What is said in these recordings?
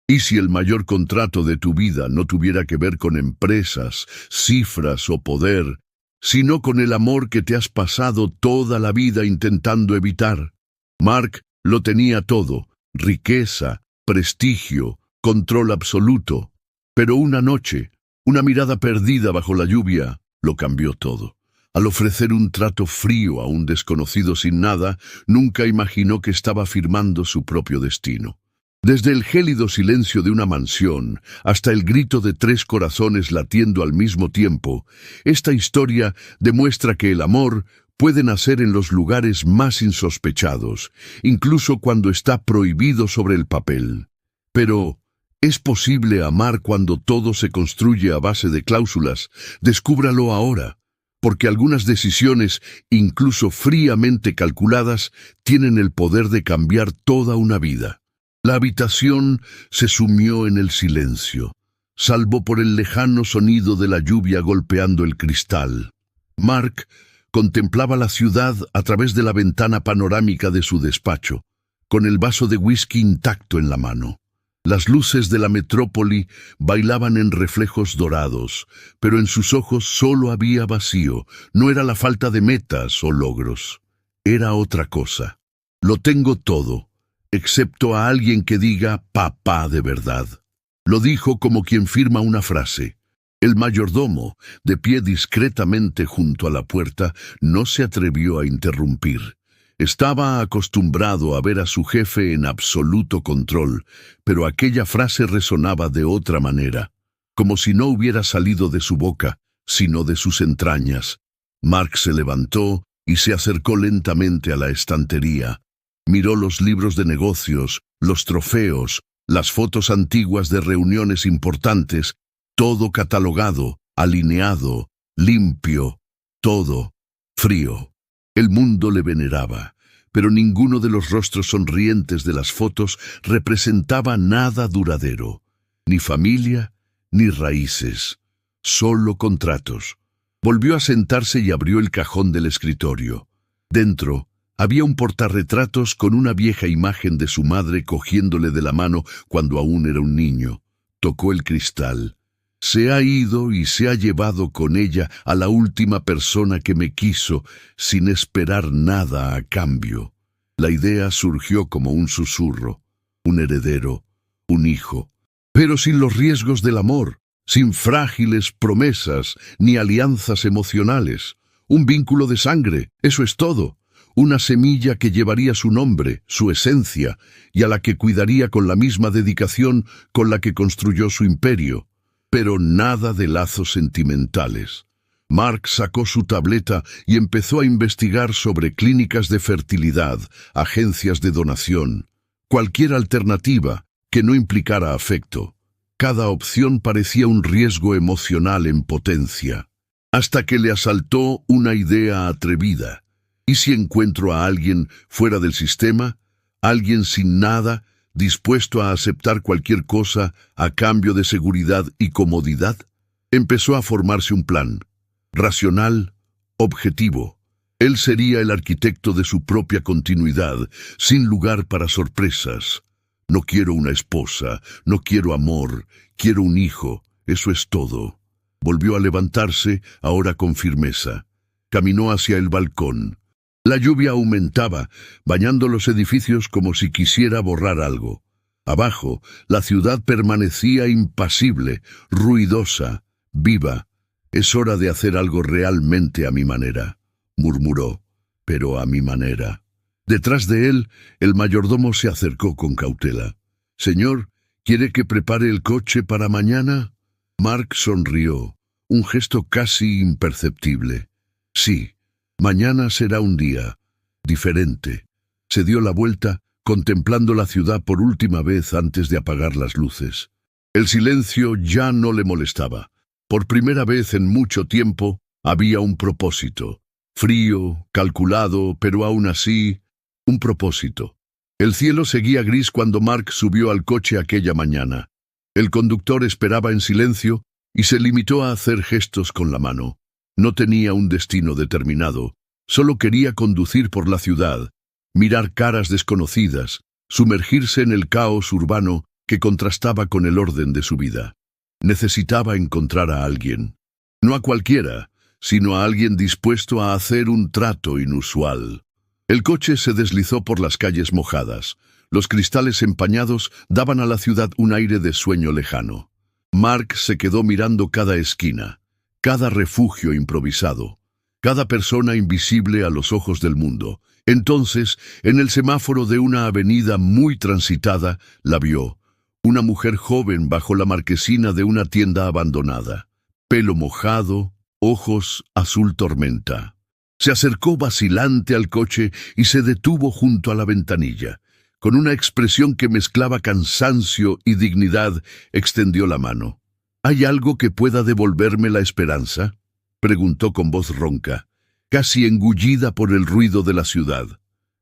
¿Y si el mayor contrato de tu vida no tuviera que ver con empresas, cifras o poder, sino con el amor que te has pasado toda la vida intentando evitar? Mark lo tenía todo: riqueza, prestigio, control absoluto. Pero una noche, una mirada perdida bajo la lluvia, lo cambió todo. Al ofrecer un trato frío a un desconocido sin nada, nunca imaginó que estaba firmando su propio destino. Desde el gélido silencio de una mansión hasta el grito de 3 corazones latiendo al mismo tiempo, esta historia demuestra que el amor puede nacer en los lugares más insospechados, incluso cuando está prohibido sobre el papel. Pero ¿es posible amar cuando todo se construye a base de cláusulas? Descúbralo ahora, porque algunas decisiones, incluso fríamente calculadas, tienen el poder de cambiar toda una vida. La habitación se sumió en el silencio, salvo por el lejano sonido de la lluvia golpeando el cristal. Mark contemplaba la ciudad a través de la ventana panorámica de su despacho, con el vaso de whisky intacto en la mano. Las luces de la metrópoli bailaban en reflejos dorados, pero en sus ojos solo había vacío. No era la falta de metas o logros. Era otra cosa. Lo tengo todo, excepto a alguien que diga papá de verdad. Lo dijo como quien firma una frase. El mayordomo, de pie discretamente junto a la puerta, no se atrevió a interrumpir. Estaba acostumbrado a ver a su jefe en absoluto control, pero aquella frase resonaba de otra manera, como si no hubiera salido de su boca, sino de sus entrañas. Mark se levantó y se acercó lentamente a la estantería. Miró los libros de negocios, los trofeos, las fotos antiguas de reuniones importantes, todo catalogado, alineado, limpio, todo frío. El mundo le veneraba, pero ninguno de los rostros sonrientes de las fotos representaba nada duradero. Ni familia, ni raíces, solo contratos. Volvió a sentarse y abrió el cajón del escritorio. Dentro había un portarretratos con una vieja imagen de su madre cogiéndole de la mano cuando aún era un niño. Tocó el cristal. Se ha ido y se ha llevado con ella a la última persona que me quiso, sin esperar nada a cambio. La idea surgió como un susurro, un heredero, un hijo, pero sin los riesgos del amor, sin frágiles promesas ni alianzas emocionales. Un vínculo de sangre, eso es todo. Una semilla que llevaría su nombre, su esencia, y a la que cuidaría con la misma dedicación con la que construyó su imperio. Pero nada de lazos sentimentales. Mark sacó su tableta y empezó a investigar sobre clínicas de fertilidad, agencias de donación, cualquier alternativa que no implicara afecto. Cada opción parecía un riesgo emocional en potencia, hasta que le asaltó una idea atrevida. ¿Y si encuentro a alguien fuera del sistema? ¿Alguien sin nada, dispuesto a aceptar cualquier cosa a cambio de seguridad y comodidad? Empezó a formarse un plan, racional, objetivo. Él sería el arquitecto de su propia continuidad, sin lugar para sorpresas. No quiero una esposa, no quiero amor, quiero un hijo, eso es todo. Volvió a levantarse, ahora con firmeza. Caminó hacia el balcón. La lluvia aumentaba, bañando los edificios como si quisiera borrar algo. Abajo, la ciudad permanecía impasible, ruidosa, viva. «Es hora de hacer algo realmente a mi manera», murmuró, «pero a mi manera». Detrás de él, el mayordomo se acercó con cautela. «Señor, ¿quiere que prepare el coche para mañana?» Mark sonrió, un gesto casi imperceptible. «Sí. Mañana será un día diferente». Se dio la vuelta, contemplando la ciudad por última vez antes de apagar las luces. El silencio ya no le molestaba. Por primera vez en mucho tiempo había un propósito. Frío, calculado, pero aún así, un propósito. El cielo seguía gris cuando Mark subió al coche aquella mañana. El conductor esperaba en silencio y se limitó a hacer gestos con la mano. No tenía un destino determinado, solo quería conducir por la ciudad, mirar caras desconocidas, sumergirse en el caos urbano que contrastaba con el orden de su vida. Necesitaba encontrar a alguien, no a cualquiera, sino a alguien dispuesto a hacer un trato inusual. El coche se deslizó por las calles mojadas. Los cristales empañados daban a la ciudad un aire de sueño lejano. Mark se quedó mirando cada esquina, cada refugio improvisado, cada persona invisible a los ojos del mundo. Entonces, en el semáforo de una avenida muy transitada, la vio. Una mujer joven bajo la marquesina de una tienda abandonada. Pelo mojado, ojos azul tormenta. Se acercó vacilante al coche y se detuvo junto a la ventanilla. Con una expresión que mezclaba cansancio y dignidad, extendió la mano. ¿Hay algo que pueda devolverme la esperanza?, preguntó con voz ronca, casi engullida por el ruido de la ciudad.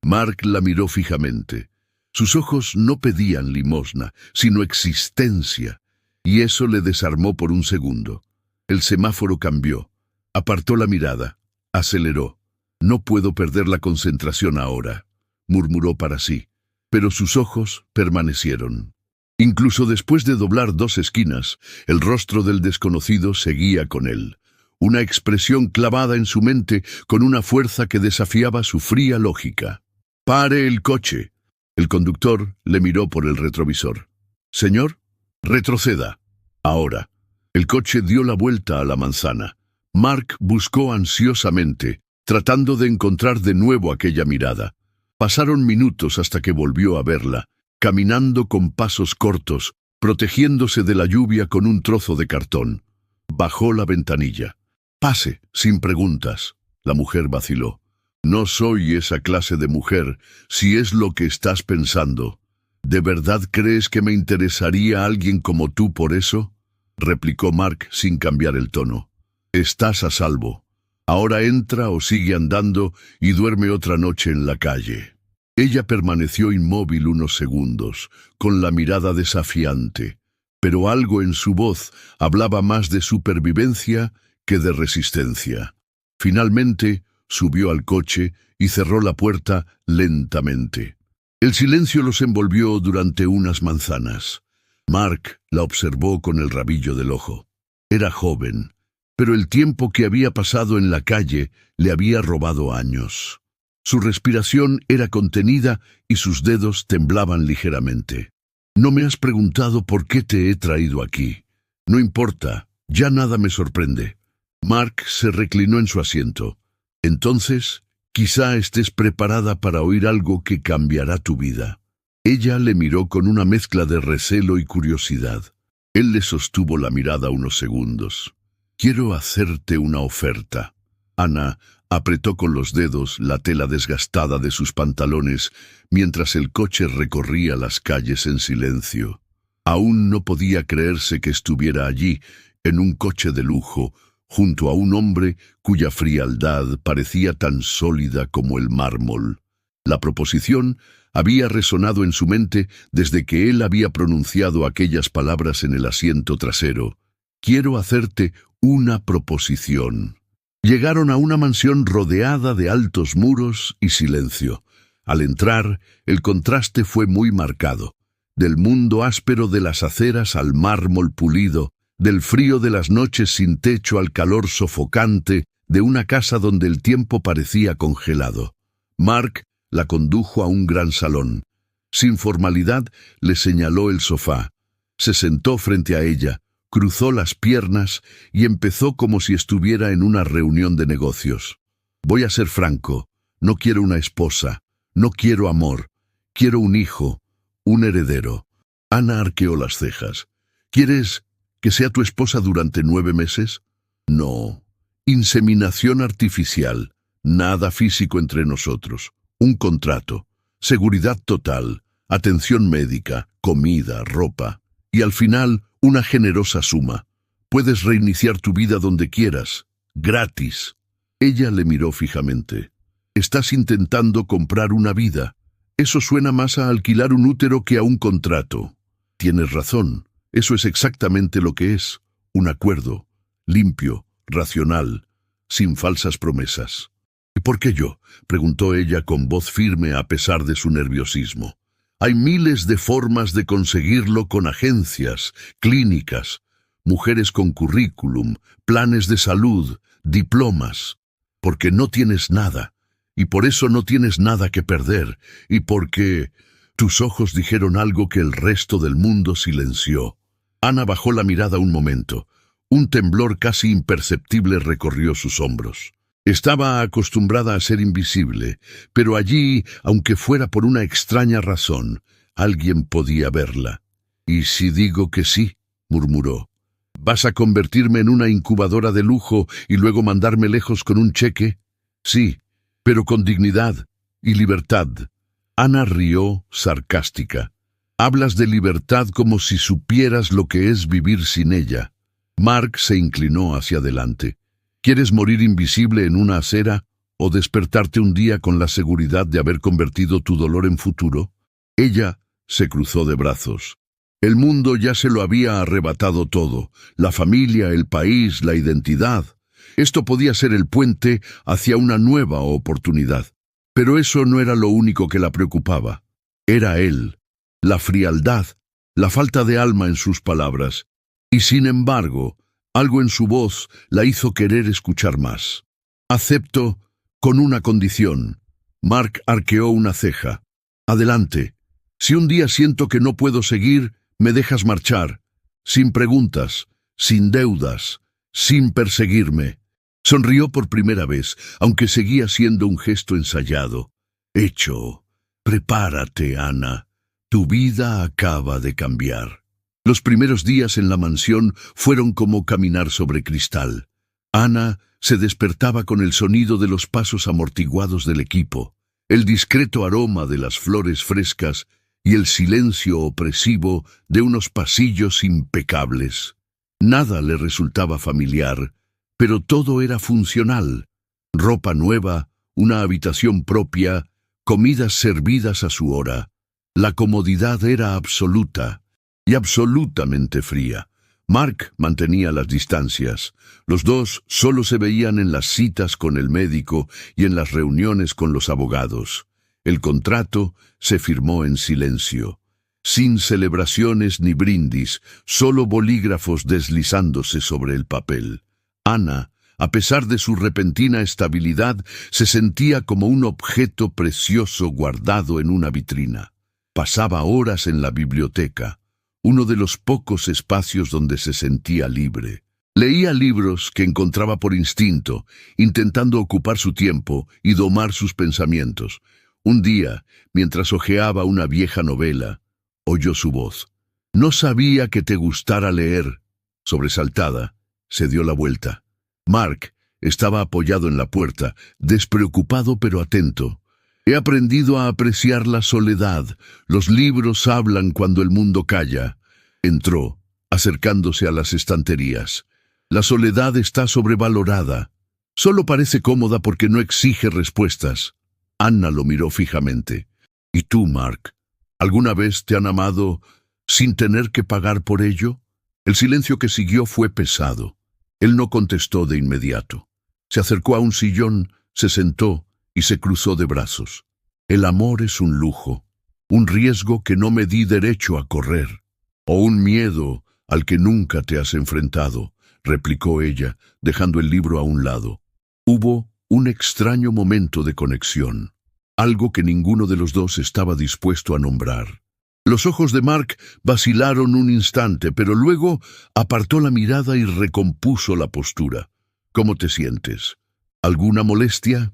Mark la miró fijamente. Sus ojos no pedían limosna, sino existencia, y eso le desarmó por un segundo. El semáforo cambió. Apartó la mirada. Aceleró. No puedo perder la concentración ahora, murmuró para sí, pero sus ojos permanecieron. Incluso después de doblar 2 esquinas, el rostro del desconocido seguía con él, una expresión clavada en su mente con una fuerza que desafiaba su fría lógica. «¡Pare el coche!». El conductor le miró por el retrovisor. «Señor, retroceda. Ahora». El coche dio la vuelta a la manzana. Mark buscó ansiosamente, tratando de encontrar de nuevo aquella mirada. Pasaron minutos hasta que volvió a verla, caminando con pasos cortos, protegiéndose de la lluvia con un trozo de cartón. Bajó la ventanilla. «Pase, sin preguntas». La mujer vaciló. «No soy esa clase de mujer, si es lo que estás pensando. ¿De verdad crees que me interesaría alguien como tú por eso?», replicó Mark sin cambiar el tono. «Estás a salvo. Ahora entra o sigue andando y duerme otra noche en la calle». Ella permaneció inmóvil unos segundos, con la mirada desafiante, pero algo en su voz hablaba más de supervivencia que de resistencia. Finalmente, subió al coche y cerró la puerta lentamente. El silencio los envolvió durante unas manzanas. Mark la observó con el rabillo del ojo. Era joven, pero el tiempo que había pasado en la calle le había robado años. Su respiración era contenida y sus dedos temblaban ligeramente. «No me has preguntado por qué te he traído aquí. No importa, ya nada me sorprende». Mark se reclinó en su asiento. «Entonces, quizá estés preparada para oír algo que cambiará tu vida». Ella le miró con una mezcla de recelo y curiosidad. Él le sostuvo la mirada unos segundos. «Quiero hacerte una oferta». Ana apretó con los dedos la tela desgastada de sus pantalones mientras el coche recorría las calles en silencio. Aún no podía creerse que estuviera allí, en un coche de lujo, junto a un hombre cuya frialdad parecía tan sólida como el mármol. La proposición había resonado en su mente desde que él había pronunciado aquellas palabras en el asiento trasero. «Quiero hacerte una proposición». Llegaron a una mansión rodeada de altos muros y silencio. Al entrar, el contraste fue muy marcado. Del mundo áspero de las aceras al mármol pulido, del frío de las noches sin techo al calor sofocante de una casa donde el tiempo parecía congelado. Mark la condujo a un gran salón. Sin formalidad, le señaló el sofá. Se sentó frente a ella, cruzó las piernas y empezó como si estuviera en una reunión de negocios. «Voy a ser franco. No quiero una esposa. No quiero amor. Quiero un hijo, un heredero». Ana arqueó las cejas. «¿Quieres que sea tu esposa durante 9 meses?» «No. Inseminación artificial. Nada físico entre nosotros. Un contrato. Seguridad total. Atención médica. Comida, ropa. Y al final, una generosa suma. Puedes reiniciar tu vida donde quieras. Gratis». Ella le miró fijamente. «Estás intentando comprar una vida. Eso suena más a alquilar un útero que a un contrato». «Tienes razón. Eso es exactamente lo que es. Un acuerdo. Limpio, racional, sin falsas promesas». «¿Y por qué yo?», preguntó ella con voz firme a pesar de su nerviosismo. Hay miles de formas de conseguirlo con agencias, clínicas, mujeres con currículum, planes de salud, diplomas. Porque no tienes nada, y por eso no tienes nada que perder, y porque tus ojos dijeron algo que el resto del mundo silenció. Ana bajó la mirada un momento. Un temblor casi imperceptible recorrió sus hombros. Estaba acostumbrada a ser invisible, pero allí, aunque fuera por una extraña razón, alguien podía verla. «¿Y si digo que sí?», murmuró. «¿Vas a convertirme en una incubadora de lujo y luego mandarme lejos con un cheque?» «Sí, pero con dignidad y libertad». Ana rió, sarcástica. «Hablas de libertad como si supieras lo que es vivir sin ella». Mark se inclinó hacia adelante. ¿Quieres morir invisible en una acera o despertarte un día con la seguridad de haber convertido tu dolor en futuro? Ella se cruzó de brazos. El mundo ya se lo había arrebatado todo, la familia, el país, la identidad. Esto podía ser el puente hacia una nueva oportunidad. Pero eso no era lo único que la preocupaba. Era él, la frialdad, la falta de alma en sus palabras. Y sin embargo, algo en su voz la hizo querer escuchar más. «Acepto, con una condición». Mark arqueó una ceja. «Adelante. Si un día siento que no puedo seguir, me dejas marchar. Sin preguntas, sin deudas, sin perseguirme». Sonrió por primera vez, aunque seguía siendo un gesto ensayado. «Hecho. Prepárate, Ana. Tu vida acaba de cambiar». Los primeros días en la mansión fueron como caminar sobre cristal. Ana se despertaba con el sonido de los pasos amortiguados del equipo, el discreto aroma de las flores frescas y el silencio opresivo de unos pasillos impecables. Nada le resultaba familiar, pero todo era funcional. Ropa nueva, una habitación propia, comidas servidas a su hora. La comodidad era absoluta. Y absolutamente fría. Mark mantenía las distancias. Los dos solo se veían en las citas con el médico y en las reuniones con los abogados. El contrato se firmó en silencio, sin celebraciones ni brindis, solo bolígrafos deslizándose sobre el papel. Ana, a pesar de su repentina estabilidad, se sentía como un objeto precioso guardado en una vitrina. Pasaba horas en la biblioteca, uno de los pocos espacios donde se sentía libre. Leía libros que encontraba por instinto, intentando ocupar su tiempo y domar sus pensamientos. Un día, mientras hojeaba una vieja novela, oyó su voz. «No sabía que te gustara leer». Sobresaltada, se dio la vuelta. Mark estaba apoyado en la puerta, despreocupado pero atento. «He aprendido a apreciar la soledad. Los libros hablan cuando el mundo calla». Entró, acercándose a las estanterías. «La soledad está sobrevalorada. Solo parece cómoda porque no exige respuestas». Ana lo miró fijamente. «¿Y tú, Mark? ¿Alguna vez te han amado sin tener que pagar por ello?» El silencio que siguió fue pesado. Él no contestó de inmediato. Se acercó a un sillón, se sentó y se cruzó de brazos. «El amor es un lujo, un riesgo que no me di derecho a correr, o un miedo al que nunca te has enfrentado», replicó ella, dejando el libro a un lado. Hubo un extraño momento de conexión, algo que ninguno de los dos estaba dispuesto a nombrar. Los ojos de Mark vacilaron un instante, pero luego apartó la mirada y recompuso la postura. «¿Cómo te sientes? ¿Alguna molestia?»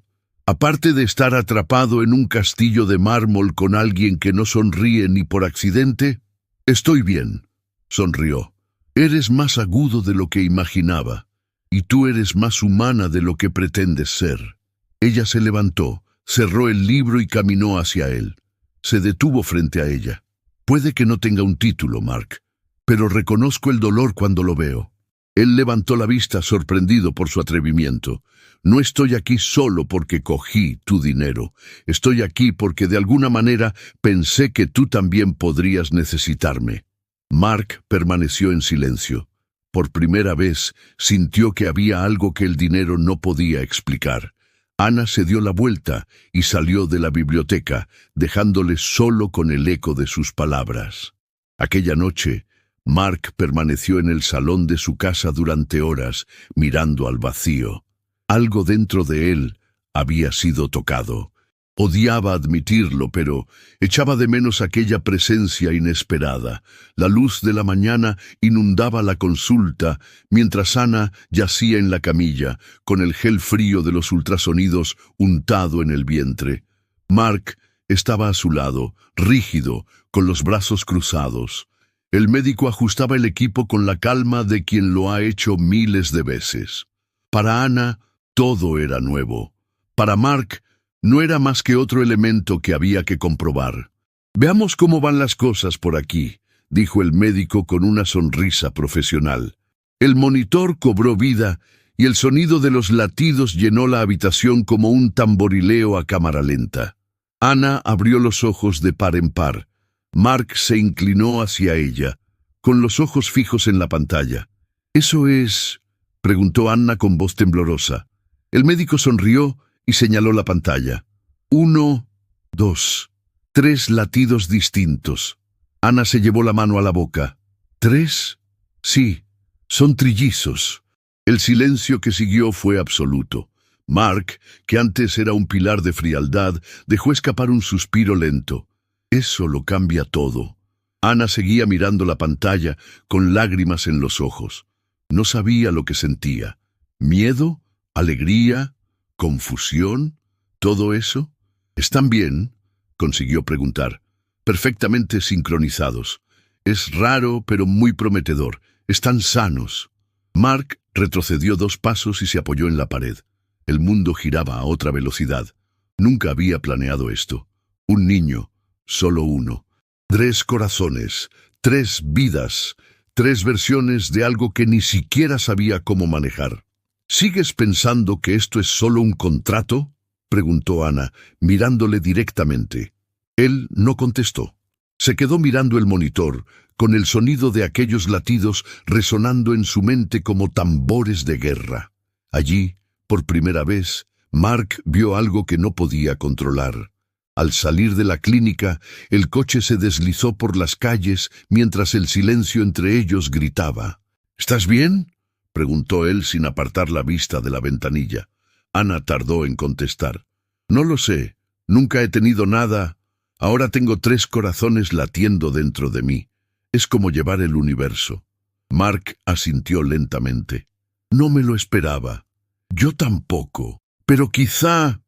Aparte de estar atrapado en un castillo de mármol con alguien que no sonríe ni por accidente. «Estoy bien», sonrió. «Eres más agudo de lo que imaginaba, y tú eres más humana de lo que pretendes ser». Ella se levantó, cerró el libro y caminó hacia él. Se detuvo frente a ella. «Puede que no tenga un título, Mark, pero reconozco el dolor cuando lo veo». Él levantó la vista sorprendido por su atrevimiento. «No estoy aquí solo porque cogí tu dinero. Estoy aquí porque de alguna manera pensé que tú también podrías necesitarme». Mark permaneció en silencio. Por primera vez sintió que había algo que el dinero no podía explicar. Ana se dio la vuelta y salió de la biblioteca, dejándole solo con el eco de sus palabras. Aquella noche, Mark permaneció en el salón de su casa durante horas, mirando al vacío. Algo dentro de él había sido tocado. Odiaba admitirlo, pero echaba de menos aquella presencia inesperada. La luz de la mañana inundaba la consulta, mientras Ana yacía en la camilla, con el gel frío de los ultrasonidos untado en el vientre. Mark estaba a su lado, rígido, con los brazos cruzados. El médico ajustaba el equipo con la calma de quien lo ha hecho miles de veces. Para Ana, todo era nuevo. Para Mark, no era más que otro elemento que había que comprobar. «Veamos cómo van las cosas por aquí», dijo el médico con una sonrisa profesional. El monitor cobró vida y el sonido de los latidos llenó la habitación como un tamborileo a cámara lenta. Ana abrió los ojos de par en par. Mark se inclinó hacia ella, con los ojos fijos en la pantalla. «¿Eso es?», preguntó Ana con voz temblorosa. El médico sonrió y señaló la pantalla. 1, 2, 3 latidos distintos. Ana se llevó la mano a la boca. ¿3? Sí, son trillizos. El silencio que siguió fue absoluto. Mark, que antes era un pilar de frialdad, dejó escapar un suspiro lento. Eso lo cambia todo. Ana seguía mirando la pantalla con lágrimas en los ojos. No sabía lo que sentía. ¿Miedo? ¿Alegría? ¿Confusión? ¿Todo eso? ¿Están bien?, consiguió preguntar. Perfectamente sincronizados. Es raro, pero muy prometedor. Están sanos. Mark retrocedió 2 pasos y se apoyó en la pared. El mundo giraba a otra velocidad. Nunca había planeado esto. Un niño, solo uno. 3 corazones, 3 vidas, 3 versiones de algo que ni siquiera sabía cómo manejar. ¿Sigues pensando que esto es solo un contrato?, preguntó Ana, mirándole directamente. Él no contestó. Se quedó mirando el monitor, con el sonido de aquellos latidos resonando en su mente como tambores de guerra. Allí, por primera vez, Mark vio algo que no podía controlar. Al salir de la clínica, el coche se deslizó por las calles mientras el silencio entre ellos gritaba. «¿Estás bien?», preguntó él sin apartar la vista de la ventanilla. Ana tardó en contestar. «No lo sé. Nunca he tenido nada. Ahora tengo 3 corazones latiendo dentro de mí. Es como llevar el universo». Mark asintió lentamente. «No me lo esperaba. Yo tampoco. Pero quizás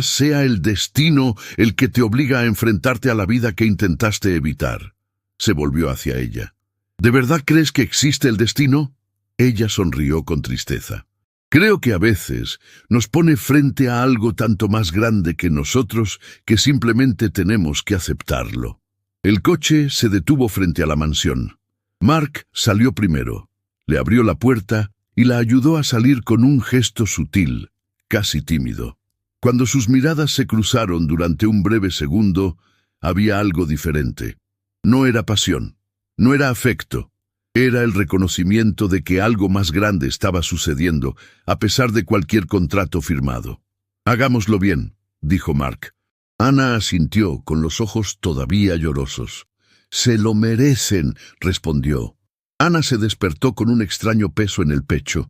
sea el destino el que te obliga a enfrentarte a la vida que intentaste evitar». Se volvió hacia ella. «¿De verdad crees que existe el destino?». Ella sonrió con tristeza. «Creo que a veces nos pone frente a algo tanto más grande que nosotros que simplemente tenemos que aceptarlo». El coche se detuvo frente a la mansión. Mark salió primero, le abrió la puerta y la ayudó a salir con un gesto sutil, casi tímido. Cuando sus miradas se cruzaron durante un breve segundo, había algo diferente. No era pasión, no era afecto. Era el reconocimiento de que algo más grande estaba sucediendo, a pesar de cualquier contrato firmado. «Hagámoslo bien», dijo Mark. Ana asintió, con los ojos todavía llorosos. «Se lo merecen», respondió. Ana se despertó con un extraño peso en el pecho.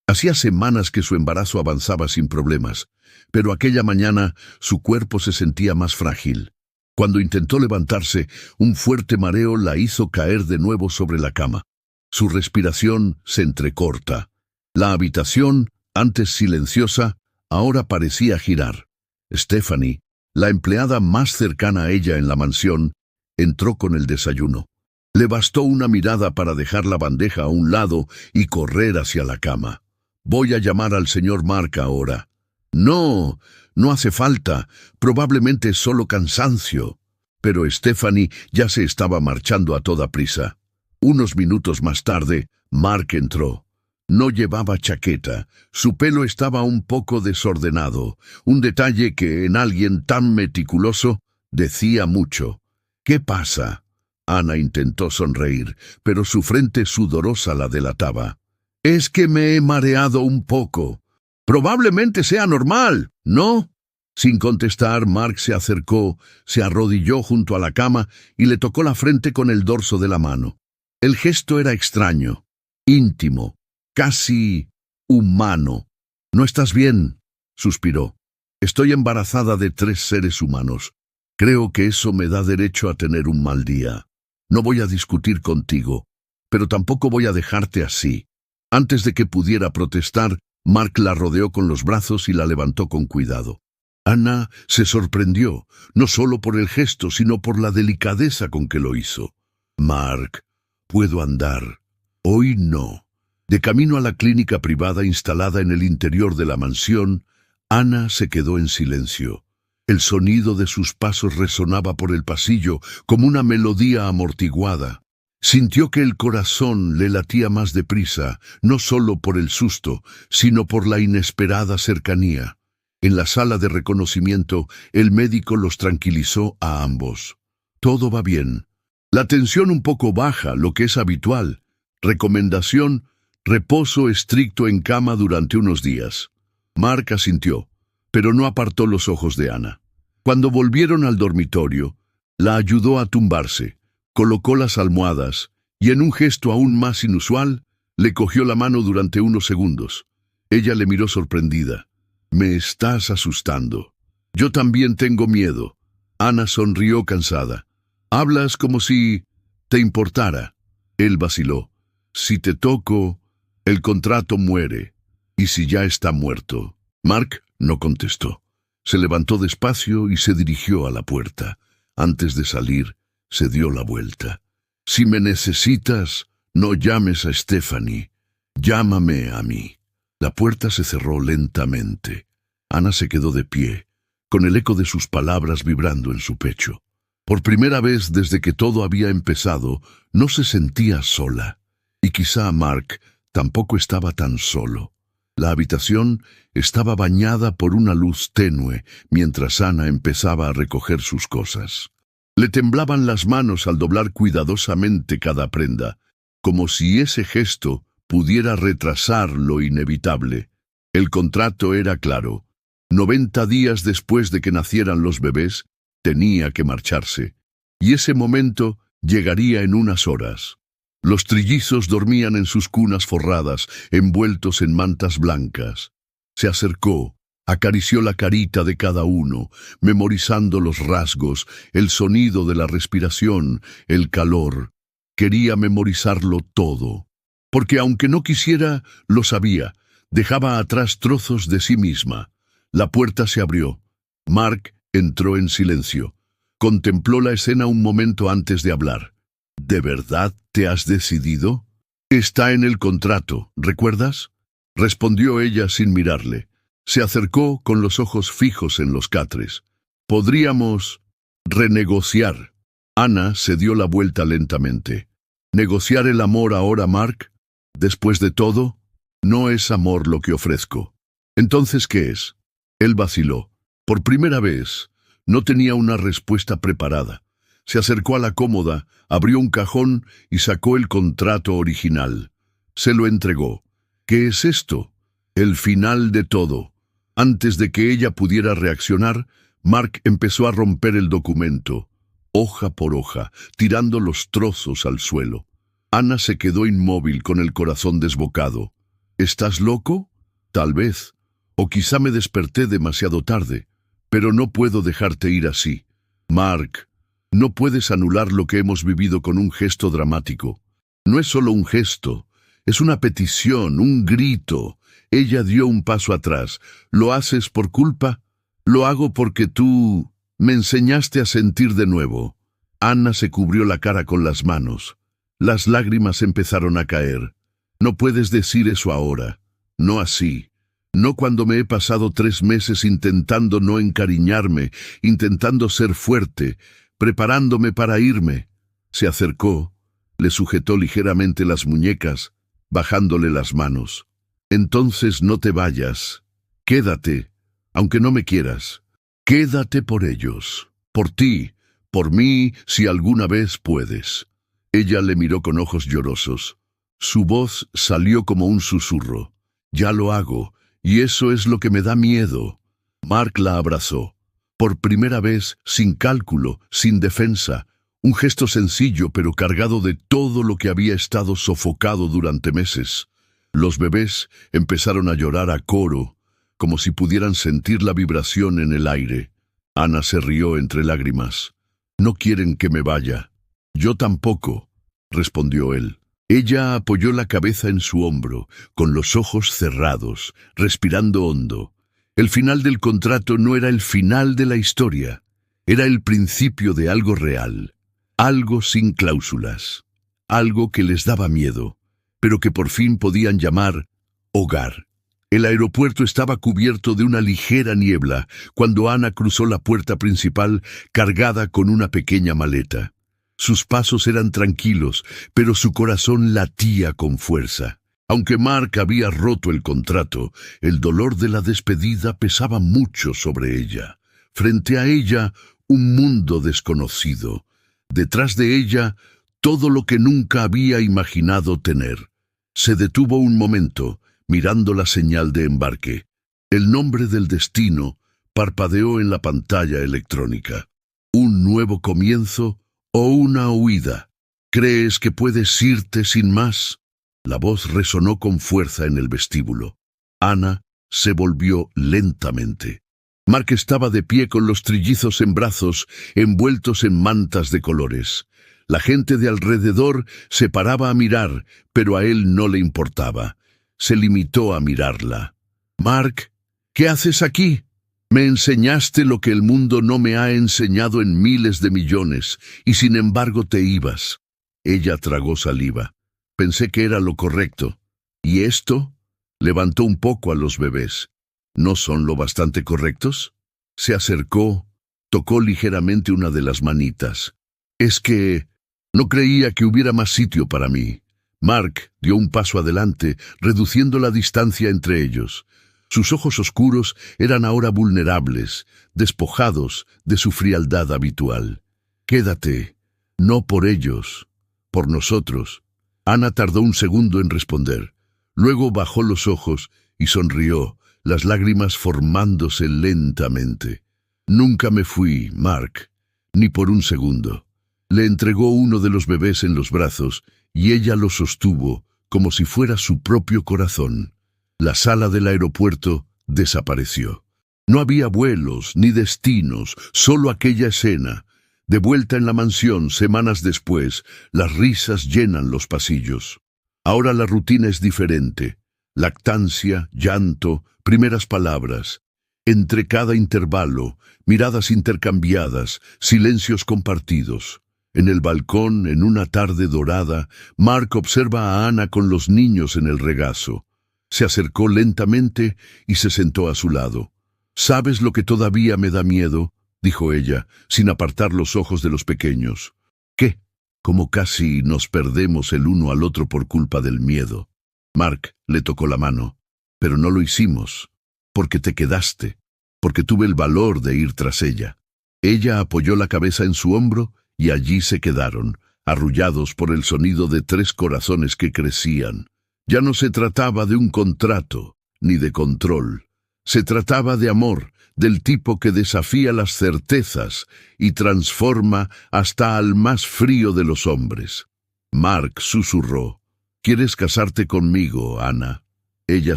Hacía semanas que su embarazo avanzaba sin problemas, pero aquella mañana su cuerpo se sentía más frágil. Cuando intentó levantarse, un fuerte mareo la hizo caer de nuevo sobre la cama. Su respiración se entrecorta. La habitación, antes silenciosa, ahora parecía girar. Stephanie, la empleada más cercana a ella en la mansión, entró con el desayuno. Le bastó una mirada para dejar la bandeja a un lado y correr hacia la cama. «Voy a llamar al señor Mark ahora». «No, no hace falta. Probablemente es solo cansancio». Pero Stephanie ya se estaba marchando a toda prisa. Unos minutos más tarde, Mark entró. No llevaba chaqueta. Su pelo estaba un poco desordenado, un detalle que en alguien tan meticuloso decía mucho. «¿Qué pasa?». Ana intentó sonreír, pero su frente sudorosa la delataba. «Es que me he mareado un poco». Probablemente sea normal, ¿no? Sin contestar, Mark se acercó, se arrodilló junto a la cama y le tocó la frente con el dorso de la mano. El gesto era extraño, íntimo, casi humano. «¿No estás bien?», suspiró. «Estoy embarazada de 3 seres humanos. Creo que eso me da derecho a tener un mal día. No voy a discutir contigo, pero tampoco voy a dejarte así». Antes de que pudiera protestar, Mark la rodeó con los brazos y la levantó con cuidado. Ana se sorprendió, no solo por el gesto, sino por la delicadeza con que lo hizo. «Mark, puedo andar». «Hoy no». De camino a la clínica privada instalada en el interior de la mansión, Ana se quedó en silencio. El sonido de sus pasos resonaba por el pasillo como una melodía amortiguada. Sintió que el corazón le latía más deprisa, no solo por el susto, sino por la inesperada cercanía. En la sala de reconocimiento, el médico los tranquilizó a ambos. «Todo va bien. La tensión un poco baja, lo que es habitual. Recomendación: reposo estricto en cama durante unos días». Mark asintió, pero no apartó los ojos de Ana. Cuando volvieron al dormitorio, la ayudó a tumbarse, colocó las almohadas y, en un gesto aún más inusual, le cogió la mano durante unos segundos. Ella le miró sorprendida. «Me estás asustando». «Yo también tengo miedo». Ana sonrió cansada. «Hablas como si te importara». Él vaciló. «Si te toco, el contrato muere. ¿Y si ya está muerto?». Mark no contestó. Se levantó despacio y se dirigió a la puerta. Antes de salir, se dio la vuelta. «Si me necesitas, no llames a Stephanie. Llámame a mí». La puerta se cerró lentamente. Ana se quedó de pie, con el eco de sus palabras vibrando en su pecho. Por primera vez desde que todo había empezado, no se sentía sola. Y quizá Mark tampoco estaba tan solo. La habitación estaba bañada por una luz tenue mientras Ana empezaba a recoger sus cosas. Le temblaban las manos al doblar cuidadosamente cada prenda, como si ese gesto pudiera retrasar lo inevitable. El contrato era claro. 90 días después de que nacieran los bebés, tenía que marcharse. Y ese momento llegaría en unas horas. Los trillizos dormían en sus cunas forradas, envueltos en mantas blancas. Se acercó, acarició la carita de cada uno, memorizando los rasgos, el sonido de la respiración, el calor. Quería memorizarlo todo. Porque aunque no quisiera, lo sabía. Dejaba atrás trozos de sí misma. La puerta se abrió. Mark entró en silencio. Contempló la escena un momento antes de hablar. «¿De verdad te has decidido?». «Está en el contrato, ¿recuerdas?», respondió ella sin mirarle. Se acercó con los ojos fijos en los catres. «Podríamos renegociar». Ana se dio la vuelta lentamente. «¿Negociar el amor ahora, Mark? Después de todo, no es amor lo que ofrezco». «¿Entonces qué es?». Él vaciló. Por primera vez, no tenía una respuesta preparada. Se acercó a la cómoda, abrió un cajón y sacó el contrato original. Se lo entregó. «¿Qué es esto?». «El final de todo». Antes de que ella pudiera reaccionar, Mark empezó a romper el documento, hoja por hoja, tirando los trozos al suelo. Ana se quedó inmóvil con el corazón desbocado. «¿Estás loco? Tal vez. O quizá me desperté demasiado tarde. Pero no puedo dejarte ir así. Mark, no puedes anular lo que hemos vivido con un gesto dramático. No es solo un gesto, es una petición, un grito». Ella dio un paso atrás. «¿Lo haces por culpa?». «Lo hago porque tú me enseñaste a sentir de nuevo». Ana se cubrió la cara con las manos. Las lágrimas empezaron a caer. «No puedes decir eso ahora. No así. No cuando me he pasado 3 meses intentando no encariñarme, intentando ser fuerte, preparándome para irme». Se acercó, le sujetó ligeramente las muñecas, bajándole las manos. «Entonces no te vayas. Quédate, aunque no me quieras. Quédate por ellos, por ti, por mí, si alguna vez puedes». Ella le miró con ojos llorosos. Su voz salió como un susurro. «Ya lo hago, Y eso es lo que me da miedo. Mark la abrazó. Por primera vez, sin cálculo, sin defensa. Un gesto sencillo pero cargado de todo lo que había estado sofocado durante meses. Los bebés empezaron a llorar a coro, como si pudieran sentir la vibración en el aire. Ana se rió entre lágrimas. «No quieren que me vaya». «Yo tampoco», respondió él. Ella apoyó la cabeza en su hombro, con los ojos cerrados, respirando hondo. El final del contrato no era el final de la historia, era el principio de algo real, algo sin cláusulas, algo que les daba miedo, pero que por fin podían llamar hogar. El aeropuerto estaba cubierto de una ligera niebla cuando Ana cruzó la puerta principal cargada con una pequeña maleta. Sus pasos eran tranquilos, pero su corazón latía con fuerza. Aunque Mark había roto el contrato, el dolor de la despedida pesaba mucho sobre ella. Frente a ella, un mundo desconocido. Detrás de ella, todo lo que nunca había imaginado tener. Se detuvo un momento, mirando la señal de embarque. El nombre del destino parpadeó en la pantalla electrónica. Un nuevo comienzo o una huida. ¿Crees que puedes irte sin más? La voz resonó con fuerza en el vestíbulo. Ana se volvió lentamente. Mark estaba de pie con los trillizos en brazos, envueltos en mantas de colores. La gente de alrededor se paraba a mirar, pero a él no le importaba. Se limitó a mirarla. «Mark, ¿qué haces aquí? Me enseñaste lo que el mundo no me ha enseñado en miles de millones, y sin embargo te ibas». Ella tragó saliva. Pensé que era lo correcto. ¿Y esto? Levantó un poco a los bebés. ¿No son lo bastante correctos? Se acercó, tocó ligeramente una de las manitas. «Es que no creía que hubiera más sitio para mí». Mark dio un paso adelante, reduciendo la distancia entre ellos. Sus ojos oscuros eran ahora vulnerables, despojados de su frialdad habitual. «Quédate, no por ellos, por nosotros». Ana tardó un segundo en responder. Luego bajó los ojos y sonrió, las lágrimas formándose lentamente. «Nunca me fui, Mark, ni por un segundo». Le entregó uno de los bebés en los brazos y ella lo sostuvo como si fuera su propio corazón. La sala del aeropuerto desapareció. No había vuelos ni destinos, solo aquella escena. De vuelta en la mansión, semanas después, las risas llenan los pasillos. Ahora la rutina es diferente. Lactancia, llanto, primeras palabras. Entre cada intervalo, miradas intercambiadas, silencios compartidos. En el balcón, en una tarde dorada, Mark observa a Ana con los niños en el regazo. Se acercó lentamente y se sentó a su lado. «¿Sabes lo que todavía me da miedo?», dijo ella, sin apartar los ojos de los pequeños. «¿Qué?». «Como casi nos perdemos el uno al otro por culpa del miedo». Mark le tocó la mano. «Pero no lo hicimos, porque te quedaste, porque tuve el valor de ir tras ella». Ella apoyó la cabeza en su hombro y allí se quedaron, arrullados por el sonido de 3 corazones que crecían. Ya no se trataba de un contrato, ni de control. Se trataba de amor, del tipo que desafía las certezas y transforma hasta al más frío de los hombres. Mark susurró: «¿Quieres casarte conmigo, Ana?». Ella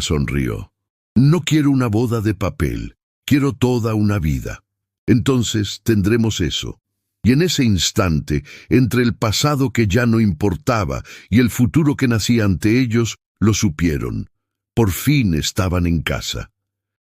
sonrió. «No quiero una boda de papel, quiero toda una vida. Entonces tendremos eso». Y en ese instante, entre el pasado que ya no importaba y el futuro que nacía ante ellos, lo supieron. Por fin estaban en casa.